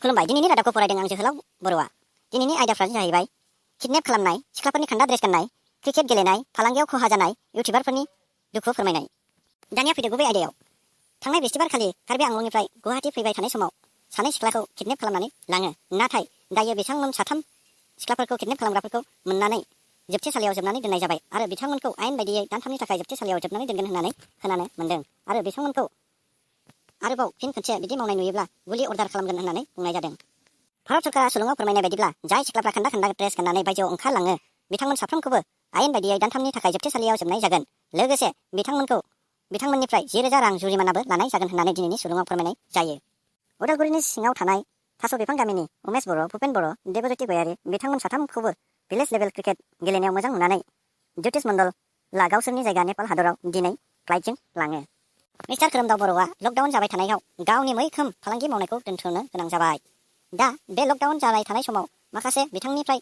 खुलुमबाय। दिनैनि रादाबखौ फरायदों आं जोहोलाव बर'आ। दिनैनि आयदाफ्रा जाहैबाय किडनेप खालामनाय, सिख्लाफोरनि खान्दा ड्रेस गाननाय, क्रिकेट गेलेनाय, फालांगियाव खहा जानाय, इउटिउबारफोरनि दुखु फोरमायनाय। दानिया फैदो गुबै आयदायाव। थांनाय बिस्थिबारखालि कार्बि आंलंनिफ्राय गुवाहाटि फैबाय थानाय समाव सानै सिख्लाखौ किडनेप खालामनानै लाङो। नाथाय दायो बिथांमोन साथाम सिख्लाफोरखौ किडनेप खालामग्राफोरखौ मोननानै जोबथेसालियाव जोबनानै दोननाय जाबाय आरो बिथांमोनखौ आयेन बायदियै दानथामनि थाखाय जोबथेसालियाव जोबनानै दोनगोन होननानै खोनानो मोन्दों आरो बिथांमोनखौ आरोबाव फिन खनसे बिदि मावनाय नुयोब्ला गुलि अर्डार खालामगोन होननानै बुंनाय जादों। भारत सरकारा सुलुङाव फोरमायनाय बायदिब्ला जाय सिख्लाफ्रा खान्दा खान्दा ड्रेस गाननानै बायजोआव ओंखारलाङो बिथांमोन साफ्रोमखौबो आयेन बायदियै दानथामनि थाखाय जोबथेसालियाव जोबनाय जागोन। लोगोसे बिथांमोननिफ्राय 10,000 रां जुरिमानाबो लानाय जागोन होननानै दिनैनि सुलुङाव फोरमायनाय जायो। उदालगुरिनि सिङाव थानाय थास' बिफां गामिनि उमेश बर', भुपेन बर', देबज्योति गयारि बिथांमोन साथामखौबो भिलेज लेभेल क्रिकेट गेलेनायाव मोजां नुनानै ज्योतिष मण्डलआ गावसोरनि जायगा नेपाल हादराव दिनै फ्लाइटजों लाङो। मिस्टार खोरोमदाव बर'आ लकडाउन जाबाय थानायाव गावनि मैखोम फालांगि मावनायखौ दोनथ'नो गोनां जाबाय। दा बे लकडाउन जाबाय थानाय समाव माखासे बिथांनिफ्राय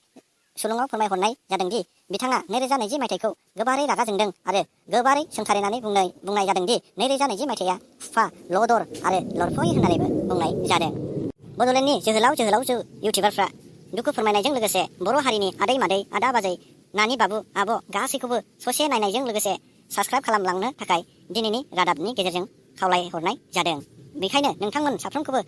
सुलुङाव फोरमायहरनाय जादोंदि बिथाङा 2020 मायथाइखौ गोबारै रागा जोंदों आरो गोबारै सोंखारिनानै बुंनाय जादोंदि 2020 मायथाइया फुफा, लदर आरो लरफय होननानैबो बुंनाय जादों। बड'लेण्डनि जोहोलावजो इउटिउबारफ्रा दुखु फोरमायनायजों लोगोसे बर' हारिनि आदै मादै, आदा बाजै, नानि बाबु, आब' गासैखौबो ससे नायनायजों लोगोसे साबस्क्राइब खालामलांनो थाखाय दिनैनि रादाबनि गेजेरजों खावलायहरनाय जादों। बेखायनो नोंथांमोन साफ्रोमखौबो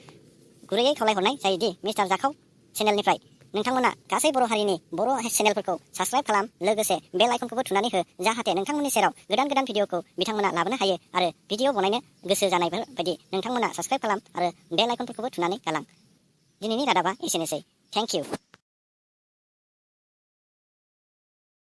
गुरैयै खावलायहरनाय जायोदि मिस्टार जाखाव चेनेलनिफ्राय नोंथांमोना गासै बर' हारिनि बर' चेनेलफोरखौ साबस्क्राइब खालाम, लोगोसे बेल आइकनखौबो थुनानै हो जाहाथे नोंथांमोननि सेराव गोदान भिडिअखौ बिथांमोना लाबोनो हायो आरो भिडिअ बनायनो गोसो जानायफोर बायदि नोंथांमोना साबस्क्राइब खालाम आरो बेल आइकनफोरखौबो थुनानै गालां। दिनैनि रादाबा एसेनोसै। Thank you.